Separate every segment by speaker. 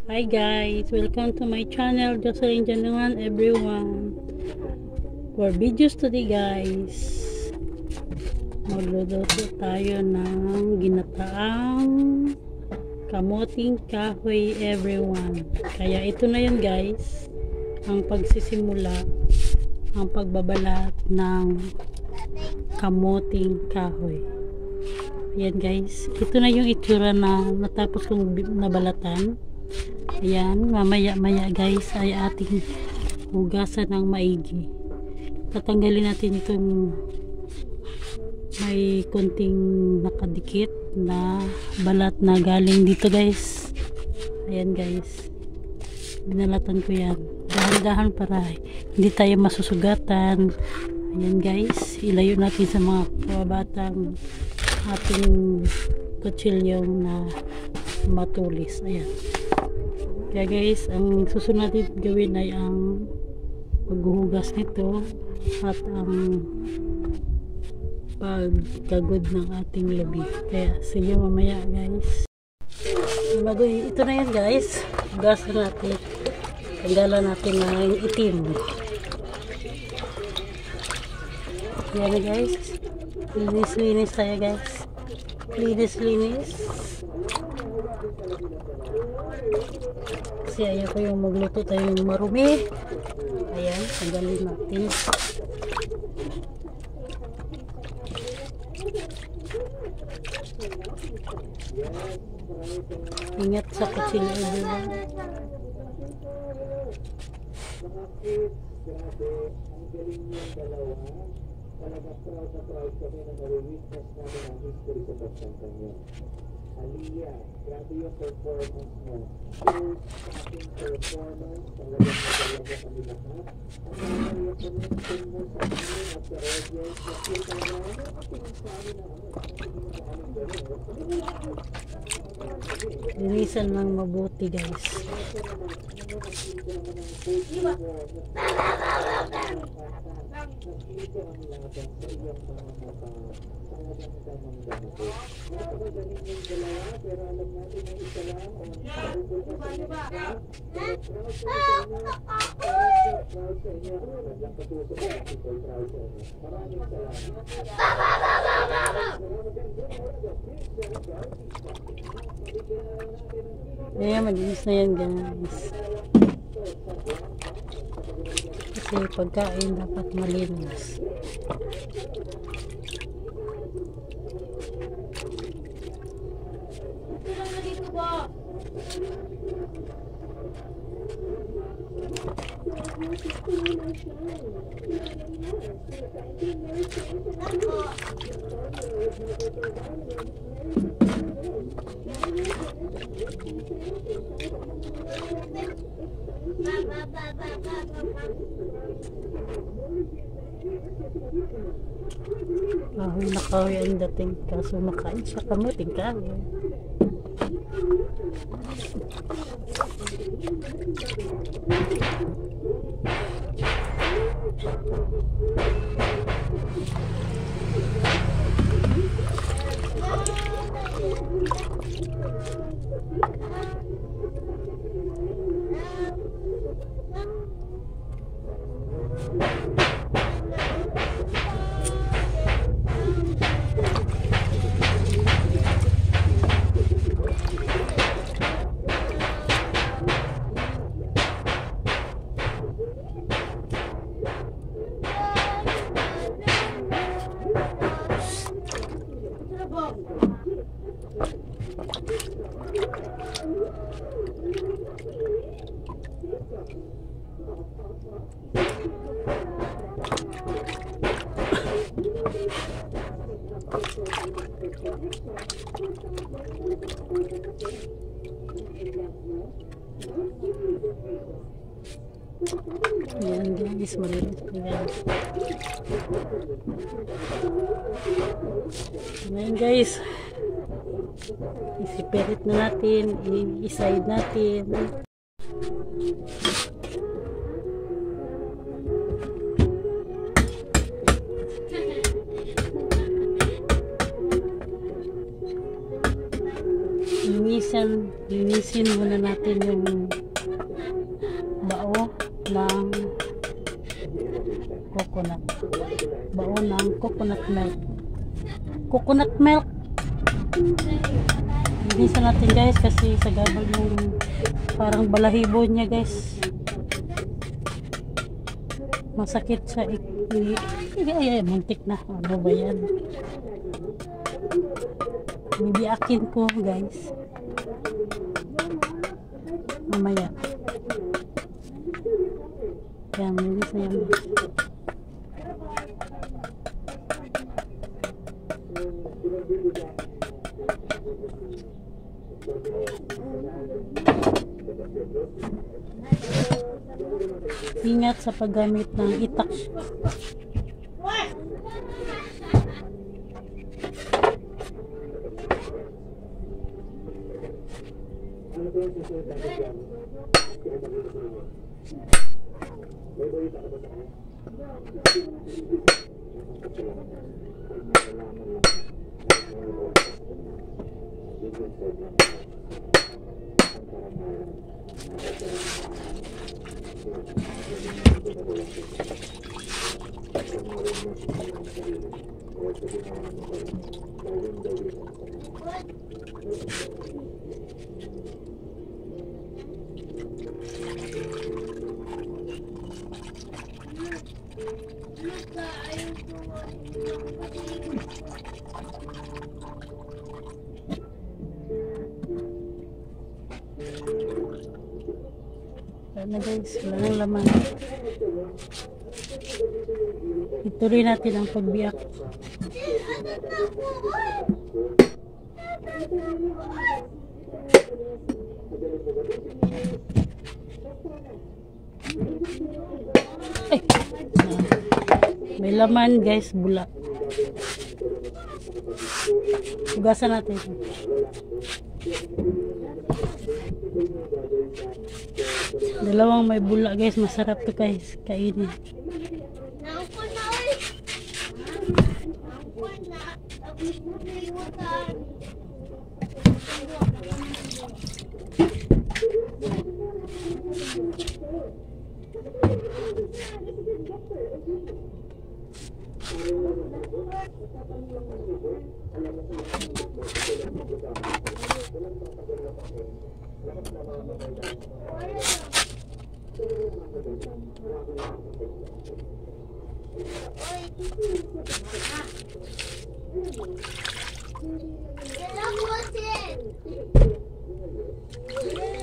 Speaker 1: Hi guys, welcome to my channel, Jocelyn Januan everyone. For videos today guys, magluluto tayo ng ginataang kamuting kahoy everyone. Kaya ito na yun guys, ang pagsisimula, ang pagbabalat ng kamuting kahoy. Ayan guys, ito na yung itsura na natapos kong nabalatan. Ayan, mamaya guys ay ating hugasan ng maigi. Tatanggalin natin itong may konting nakadikit na balat na galing dito guys. Ayan guys, binalatan ko yan dahan-dahan para hindi tayo masusugatan. Ayan guys, ilayo natin sa mga kabatang ating kutsilyong na matulis. Ayan. Kaya guys, ang susunod natin gawin ay ang paghuhugas nito at ang pagkagod ng ating labi. Kaya sige mamaya guys. Ito na yan guys. Hugasan natin. Tanggalan natin ng itim. Yan na guys. Linis tayo guys. Linis. Kasi ayaw ko yung magluto tayo yung marumi. Ayan, tanggalin natin. Ingat sa kutsilyo everyone.
Speaker 2: Talaga proud kami na nare-witness namin ang history sa pagkantang yun. Aliyah, grabe yung performance mo. First, ating performance, talagang kami lahat. Ang mga connection mo sa amin at sa audience, kasi talaga ating sa amin na
Speaker 1: Linisan lang mabuti guys.
Speaker 2: Nakikita ang laban sa iyong mga mata, talagang damang-damo. Napakagaling yung dalawa, pero alam natin na isa lang ang pagbubukas sa inyo. Pero proud sa inyo, proud sa inyo. Ang katuso ng people, proud sa inyo. Maraming salamat.
Speaker 1: Ayan, malinis na yan guys. Kasi pagkain dapat malinis. Kahoy na kahoy ang dating, kaso makain sa kamuting kahoy. Ayan guys, malinis na yan. Ayan guys, isipirit na natin, i-side natin. linisin muna natin yung bao ng coconut. Bao ng coconut milk. Coconut milk. Linisan natin guys kasi sagabal yung parang balahibo niya guys. Masakit siya. Ay, muntik na. Ano ba yan? Bibiakin ko guys. Mamaya. Yan, linis na yan. Ingat sa paggamit ng itak. Na guys, wala nang laman. Ituloy natin ang pagbiyak. Ay, may laman guys, bula. Hugasan natin. Dalawang may bula guys, masarap to guys, kainin.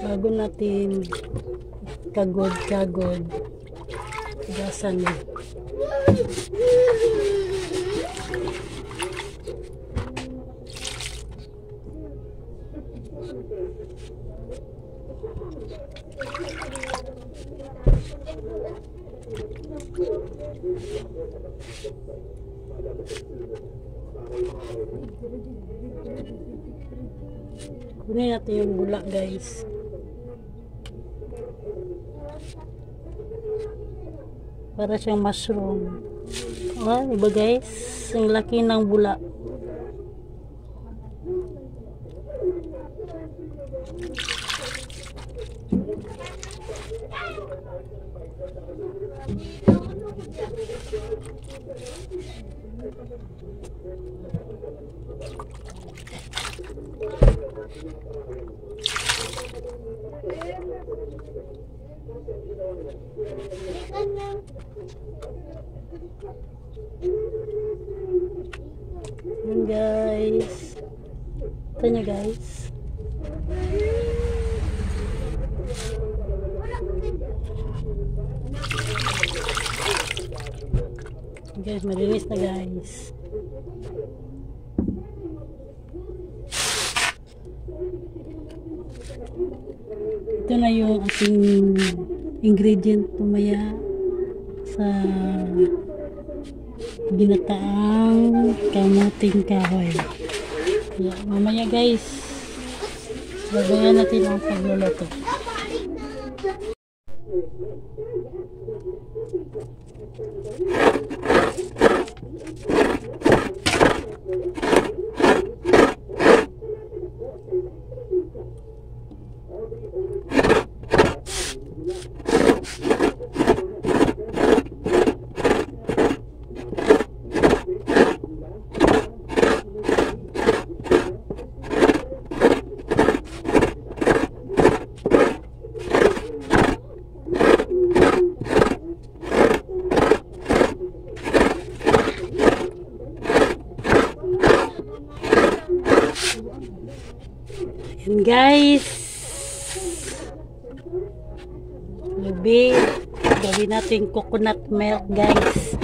Speaker 1: Bago natin kagod gasan mo. Kunin natin yung bula guys. Para siyang mushroom. Oh, diba guys? Ang laki ng bula. Yan guys. Ito nyo guys. Guys, malinis na guys. Ito na yung ating ingredient tumaya sa ginataang kamuting kahoy. Kaya mamaya guys, gagayan natin ang pagluluto. guys. Lubi. Gawin natin coconut milk guys.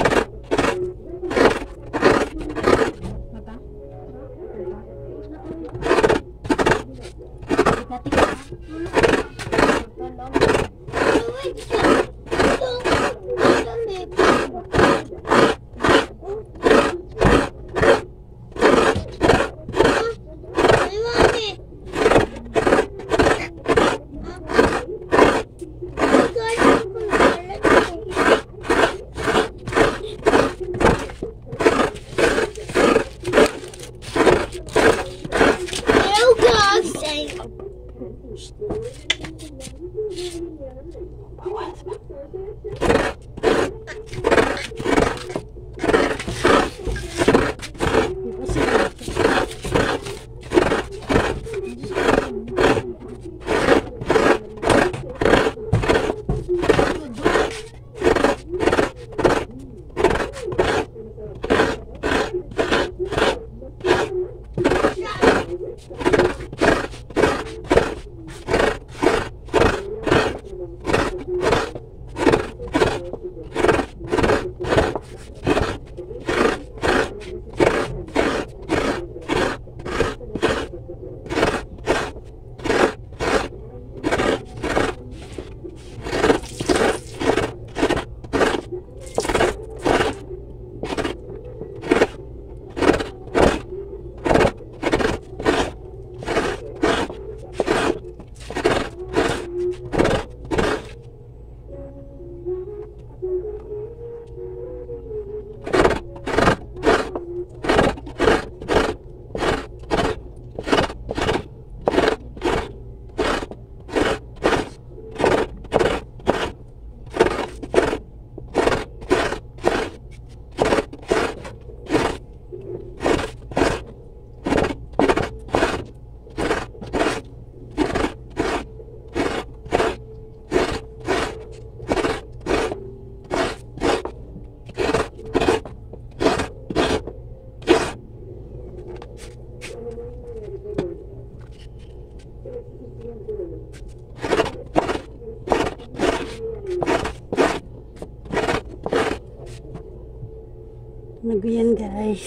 Speaker 1: Yan guys,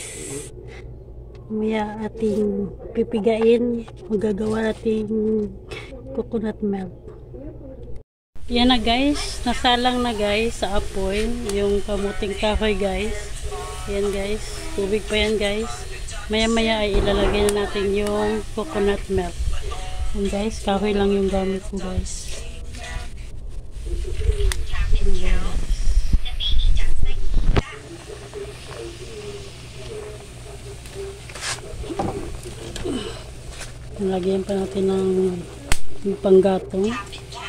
Speaker 1: maya ating pipigain, magagawa nating coconut milk. Yan na guys, nasalang na guys sa apoy yung kamuting kahoy guys. Yan guys, tubig pa yan guys. Maya maya ay ilalagay na natin yung coconut milk. Yan guys, kahoy lang yung gamit ko guys. Lagyan pa natin ng panggatong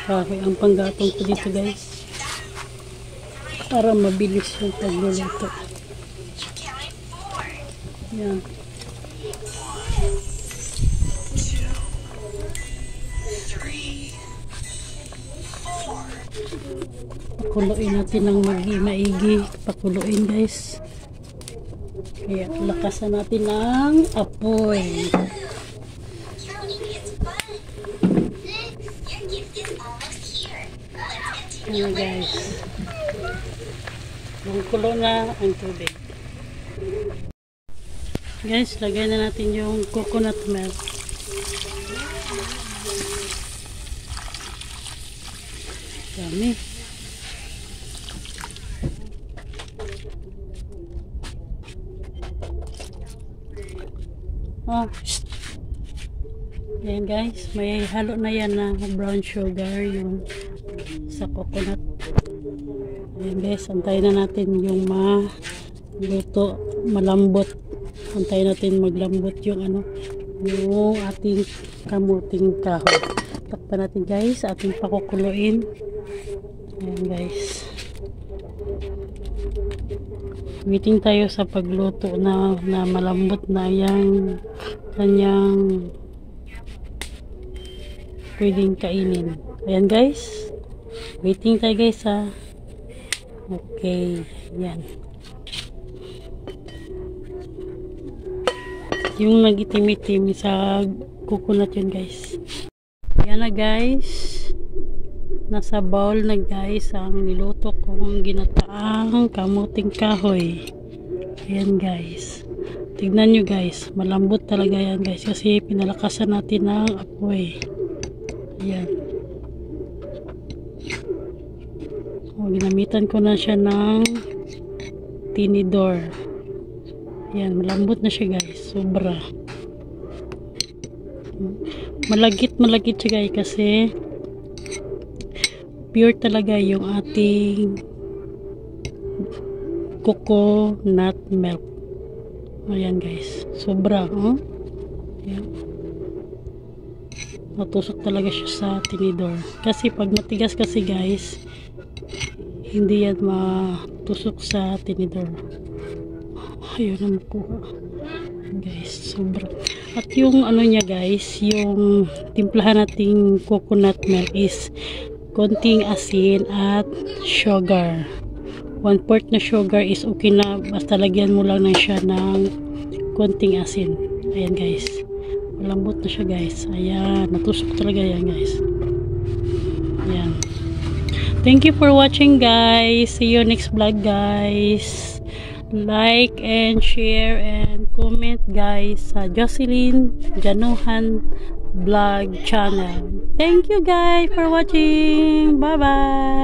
Speaker 1: kahoy. Ang panggatong ko dito guys para mabilis yung pagluluto. Yan. Pakuluin natin ng maigi. Pakuluin guys. Kaya lakasan natin ng apoy. Ayan guys, kulo na ang tubig guys. Lagay na natin yung coconut milk. Dami. Ayan guys, may halo na yan na brown sugar yung sa coconut. Ayan guys, antayin na natin yung maluto, malambot. Antayin natin maglambot yung yung ating kamuting kahoy. Takpan natin guys, ating pakukuluin. Ayan guys, waiting tayo sa pagluto na malambot na yung kanyang pwedeng kainin. Ayan guys, waiting tayo guys ha. Okay, yan. Yung nag-itim-itim sa coconut yun guys. Ayan na guys. Nasa bowl na guys ang niluto kong ginataang kamuting kahoy. Ayan guys. Tignan nyo guys. Malambot talaga yan guys. Kasi pinalakasan natin ng apoy. Ayan. O, ginamitan ko na siya ng tinidor. Ayan. Malambot na siya guys. Sobra. Malagit siya guys kasi pure talaga yung ating coconut milk. Ayan guys. Sobra. Oh. Ayan. Natusok talaga siya sa tinidor. Kasi pag matigas kasi guys, hindi yan matusok sa tinidor. Ayun ang makuha. Guys, sobra. At yung ano niya guys, yung timplahan nating coconut milk is konting asin at sugar. 1/4 na sugar is okay na, basta lagyan mo lang na siya ng konting asin. Ayan guys. Malambot na siya guys. Ayan, natusok talaga yan guys. Ayan. Thank you for watching guys. See you next vlog guys. Like and share and comment guys sa Jocelyn Januhan Vlog channel. Thank you guys for watching. Bye bye.